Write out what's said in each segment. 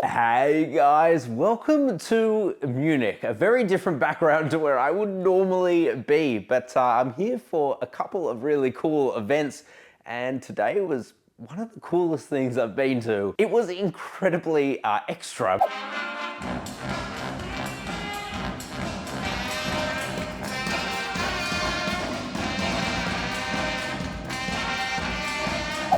Hey guys, welcome to Munich. A very different background to where I would normally be, but I'm here for a couple of really cool events, and today was one of the coolest things I've been to. It was incredibly extra.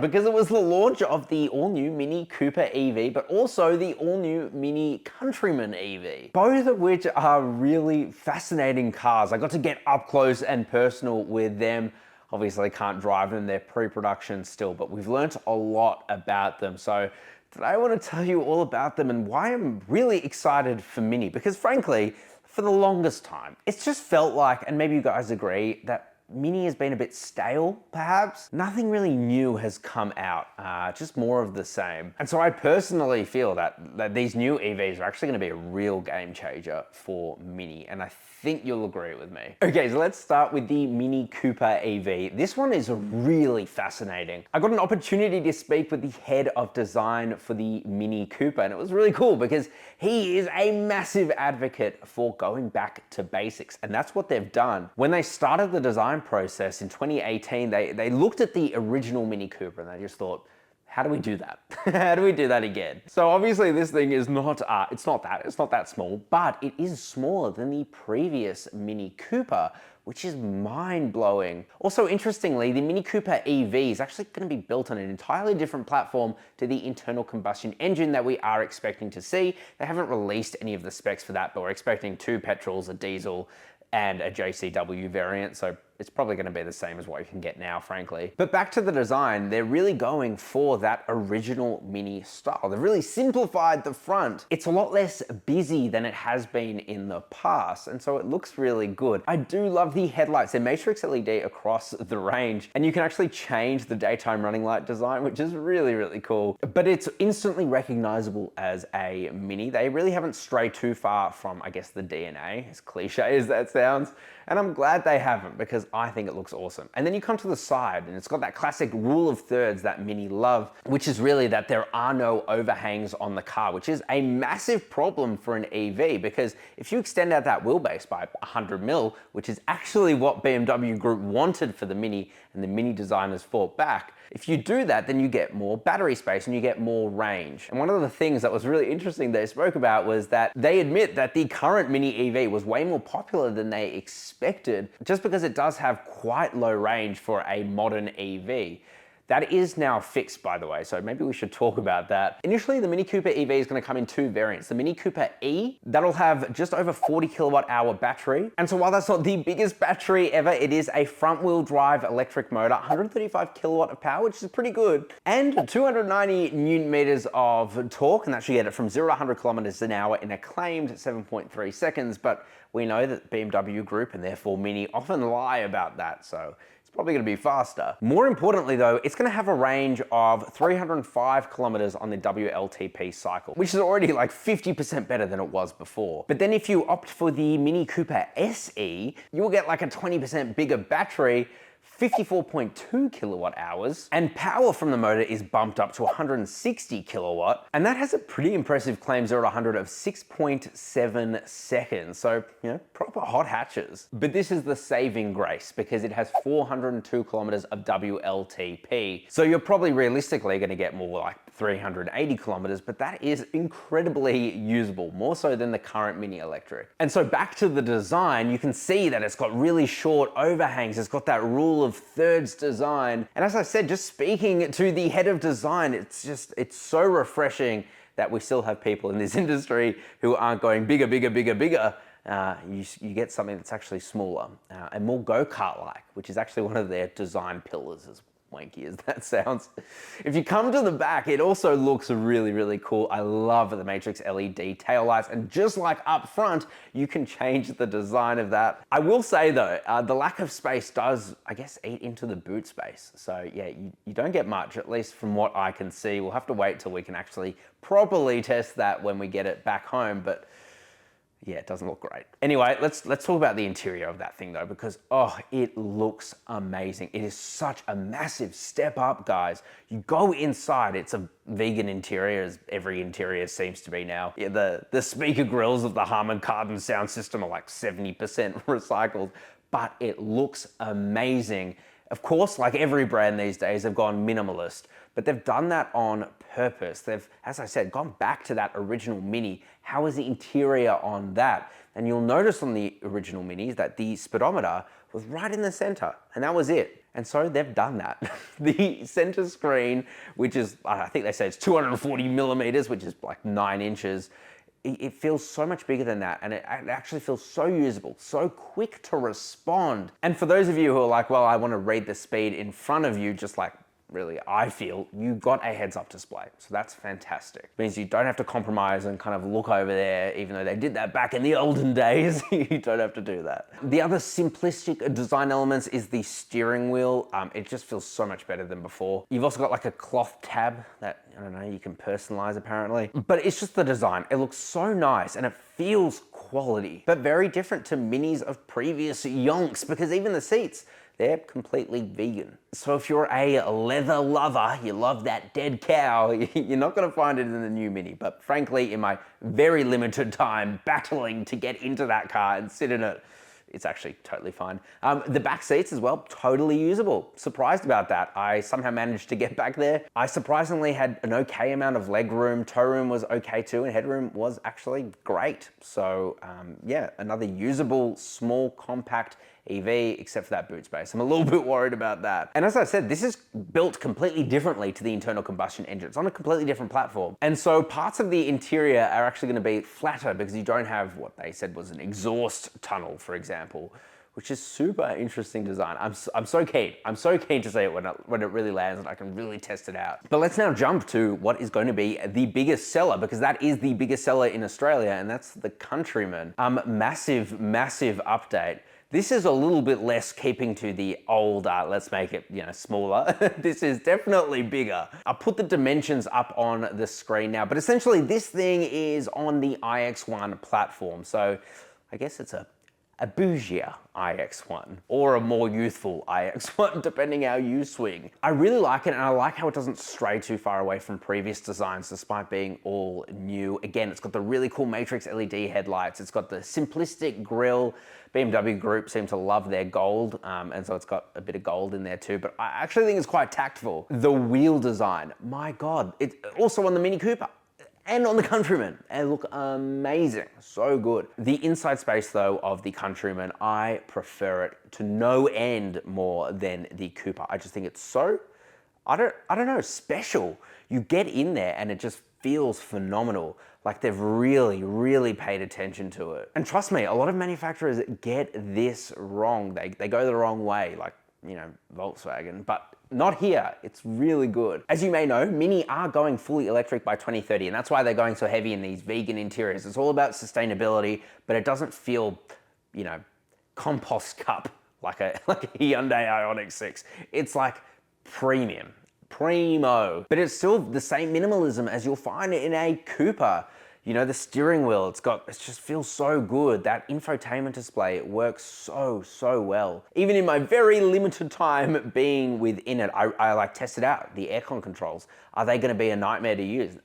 Because it was the launch of the all-new Mini Cooper EV, but also the all-new Mini Countryman EV, both of which are really fascinating cars. I got to get up close and personal with them. Obviously, I can't drive them, they're pre-production still, but we've learnt a lot about them. So today I want to tell you all about them and why I'm really excited for Mini, because frankly, for the longest time, it's just felt like, and maybe you guys agree, that Mini has been a bit stale, perhaps. Nothing really new has come out, just more of the same. And so I personally feel that these new EVs are actually gonna be a real game changer for Mini, and I think you'll agree with me. Okay, so let's start with the Mini Cooper EV. This one is really fascinating. I got an opportunity to speak with the head of design for the Mini Cooper, and it was really cool because he is a massive advocate for going back to basics, and that's what they've done. When they started the design process in 2018, they looked at the original Mini Cooper and they just thought, how do we do that? How do we do that again? So obviously this thing is not, it's not that small, but it is smaller than the previous Mini Cooper, which is mind-blowing. Also, interestingly, the Mini Cooper EV is actually gonna be built on an entirely different platform to the internal combustion engine that we are expecting to see. They haven't released any of the specs for that, but we're expecting 2 petrols, a diesel, and a JCW variant, so it's probably gonna be the same as what you can get now, frankly. But back to the design, they're really going for that original Mini style. They've really simplified the front. It's a lot less busy than it has been in the past, and so it looks really good. I do love the headlights. They're matrix LED across the range, and you can actually change the daytime running light design, which is really, really cool. But it's instantly recognizable as a Mini. They really haven't strayed too far from, I guess, the DNA, as cliche as that sounds. And I'm glad they haven't, because I think it looks awesome. And then you come to the side and it's got that classic rule of thirds that Mini love, which is really that there are no overhangs on the car, which is a massive problem for an EV, because if you extend out that wheelbase by 100 mil, which is actually what BMW Group wanted for the Mini and the Mini designers fought back, if you do that, then you get more battery space and you get more range. And one of the things that was really interesting they spoke about was that they admit that the current Mini EV was way more popular than they expected, just because it does have quite low range for a modern EV. That is now fixed, by the way, so maybe we should talk about that. Initially, the Mini Cooper EV is gonna come in 2 variants. The Mini Cooper E, that'll have just over 40 kilowatt hour battery. And so while that's not the biggest battery ever, it is a front wheel drive electric motor, 135 kilowatt of power, which is pretty good, and 290 Newton meters of torque, and that should get it from 0 to 100 kilometers an hour in a claimed 7.3 seconds, but we know that BMW Group and therefore Mini often lie about that, so probably gonna be faster. More importantly though, it's gonna have a range of 305 kilometers on the WLTP cycle, which is already like 50% better than it was before. But then if you opt for the Mini Cooper SE, you'll get like a 20% bigger battery, 54.2 kilowatt hours, and power from the motor is bumped up to 160 kilowatt, and that has a pretty impressive claim 0 to 100 of 6.7 seconds, so, you know, proper hot hatches. But this is the saving grace, because it has 402 kilometers of WLTP, so you're probably realistically gonna get more like 380 kilometers, but that is incredibly usable, more so than the current Mini Electric. And so back to the design, you can see that it's got really short overhangs, it's got that rule of thirds design. And as I said, just speaking to the head of design, it's so refreshing that we still have people in this industry who aren't going bigger, bigger, bigger, bigger. You get something that's actually smaller and more go-kart-like, which is actually one of their design pillars as well. Wanky as that sounds. If you come to the back, it also looks really, really cool. I love the matrix LED taillights, and just like up front, you can change the design of that. I will say though, the lack of space does, I guess, eat into the boot space. So yeah, you don't get much, at least from what I can see. We'll have to wait till we can actually properly test that when we get it back home, but Yeah, it doesn't look great. Anyway, let's talk about the interior of that thing though, because oh, it looks amazing. It is such a massive step up, guys. You go inside, it's a vegan interior, as every interior seems to be now. Yeah, the speaker grills of the Harman Kardon sound system are like 70% recycled, but it looks amazing. Of course, like every brand these days, they've gone minimalist, but they've done that on purpose. They've, as I said, gone back to that original Mini. How is the interior on that? And you'll notice on the original Minis that the speedometer was right in the center, and that was it. And so they've done that. The center screen, which is, I think they say it's 240 millimeters, which is like 9 inches. It feels so much bigger than that, and it actually feels so usable, so quick to respond. And for those of you who are like, well, I want to read the speed in front of you, just like really I feel, you got a heads-up display. So that's fantastic. It means you don't have to compromise and kind of look over there, even though they did that back in the olden days. You don't have to do that. The other simplistic design elements is the steering wheel. It just feels so much better than before. You've also got like a cloth tab that, I don't know, you can personalize apparently. But it's just the design. It looks so nice and it feels quality, but very different to Minis of previous yonks, because even the seats, they're completely vegan. So if you're a leather lover, you love that dead cow, you're not gonna find it in the new Mini. But frankly, in my very limited time battling to get into that car and sit in it, it's actually totally fine. The back seats as well, totally usable. Surprised about that. I somehow managed to get back there. I surprisingly had an okay amount of leg room. Toe room was okay too, and headroom was actually great. So yeah, another usable, small, compact EV, except for that boot space. I'm a little bit worried about that. And as I said, this is built completely differently to the internal combustion engine. It's on a completely different platform. And so parts of the interior are actually gonna be flatter because you don't have what they said was an exhaust tunnel, for example, which is super interesting design. I'm so keen. I'm so keen to see it when it really lands and I can really test it out. But let's now jump to what is going to be the biggest seller, because that is the biggest seller in Australia, and that's the Countryman. Massive, massive update. This is a little bit less keeping to the old, let's make it, you know, smaller. This is definitely bigger. I'll put the dimensions up on the screen now, but essentially this thing is on the iX1 platform. So I guess it's a bougier iX1 or a more youthful iX1, depending how you swing. I really like it, and I like how it doesn't stray too far away from previous designs despite being all new. Again, it's got the really cool matrix LED headlights. It's got the simplistic grille. BMW Group seem to love their gold, and so it's got a bit of gold in there too, but I actually think it's quite tactful. The wheel design, my God. It's also on the Mini Cooper and on the Countryman. They look amazing, so good. The inside space though of the Countryman, I prefer it to no end more than the Cooper. I just think it's so, I don't know, special. You get in there and it just feels phenomenal. Like they've really, really paid attention to it. And trust me, a lot of manufacturers get this wrong. They go the wrong way, like, you know, Volkswagen, but not here. It's really good. As you may know, Mini are going fully electric by 2030, and that's why they're going so heavy in these vegan interiors. It's all about sustainability, but it doesn't feel, you know, compost cup like a Hyundai Ioniq 6. It's like premium. Primo, but it's still the same minimalism as you'll find in a Cooper. You know, the steering wheel, it just feels so good. That infotainment display, it works so well. Even in my very limited time being within it, I like tested out the aircon controls. Are they gonna be a nightmare to use?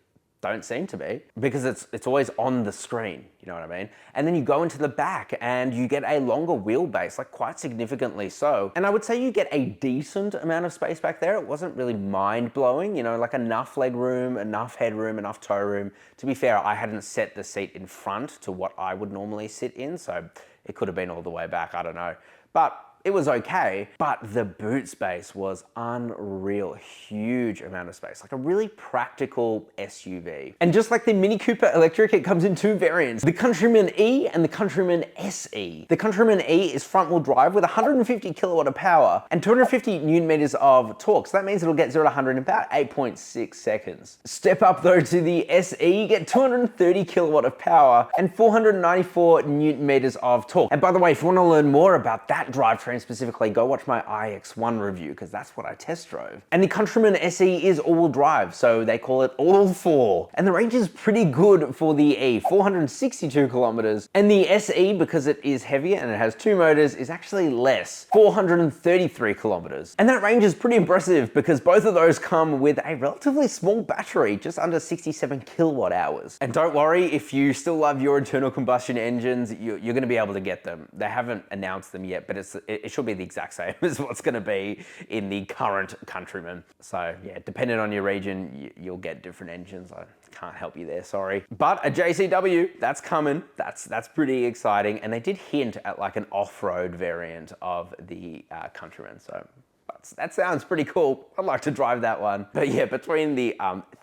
Don't seem to be, because it's always on the screen, you know what I mean? And then you go into the back and you get a longer wheelbase, like quite significantly so. And I would say you get a decent amount of space back there. It wasn't really mind-blowing, you know, like enough leg room, enough headroom, enough toe room. To be fair, I hadn't set the seat in front to what I would normally sit in, so it could have been all the way back, I don't know. But it was okay, but the boot space was unreal. Huge amount of space, like a really practical SUV. And just like the Mini Cooper Electric, it comes in two variants, the Countryman E and the Countryman SE. The Countryman E is front-wheel drive with 150 kilowatt of power and 250 newton meters of torque. So that means it'll get 0 to 100 in about 8.6 seconds. Step up though to the SE, you get 230 kilowatt of power and 494 newton meters of torque. And by the way, if you want to learn more about that drivetrain powertrain specifically, go watch my iX1 review because that's what I test drove. And the Countryman SE is all-wheel drive, so they call it all 4. And the range is pretty good for the E, 462 kilometers. And the SE, because it is heavier and it has 2 motors, is actually less, 433 kilometers. And that range is pretty impressive because both of those come with a relatively small battery, just under 67 kilowatt hours. And don't worry, if you still love your internal combustion engines, you're gonna be able to get them. They haven't announced them yet, but it should be the exact same as what's gonna be in the current Countryman. So yeah, depending on your region, you'll get different engines. I can't help you there, sorry. But a JCW, that's coming. That's pretty exciting. And they did hint at like an off-road variant of the Countryman. So that sounds pretty cool. I'd like to drive that one. But yeah, between the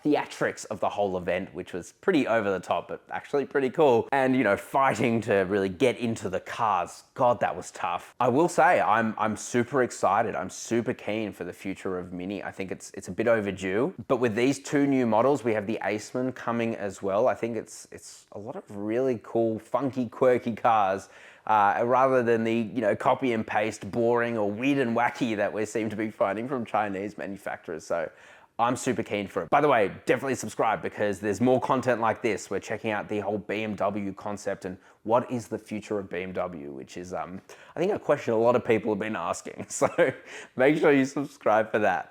theatrics of the whole event, which was pretty over the top, but actually pretty cool, and you know, fighting to really get into the cars, God, that was tough. I will say, I'm super excited. I'm super keen for the future of Mini. I think it's a bit overdue. But with these 2 new models, we have the AEST MINI coming as well. I think it's a lot of really cool, funky, quirky cars. Rather than the, you know, copy and paste, boring or weird and wacky that we seem to be finding from Chinese manufacturers. So I'm super keen for it. By the way, definitely subscribe because there's more content like this. We're checking out the whole BMW concept and what is the future of BMW, which is, I think a question a lot of people have been asking. So make sure you subscribe for that.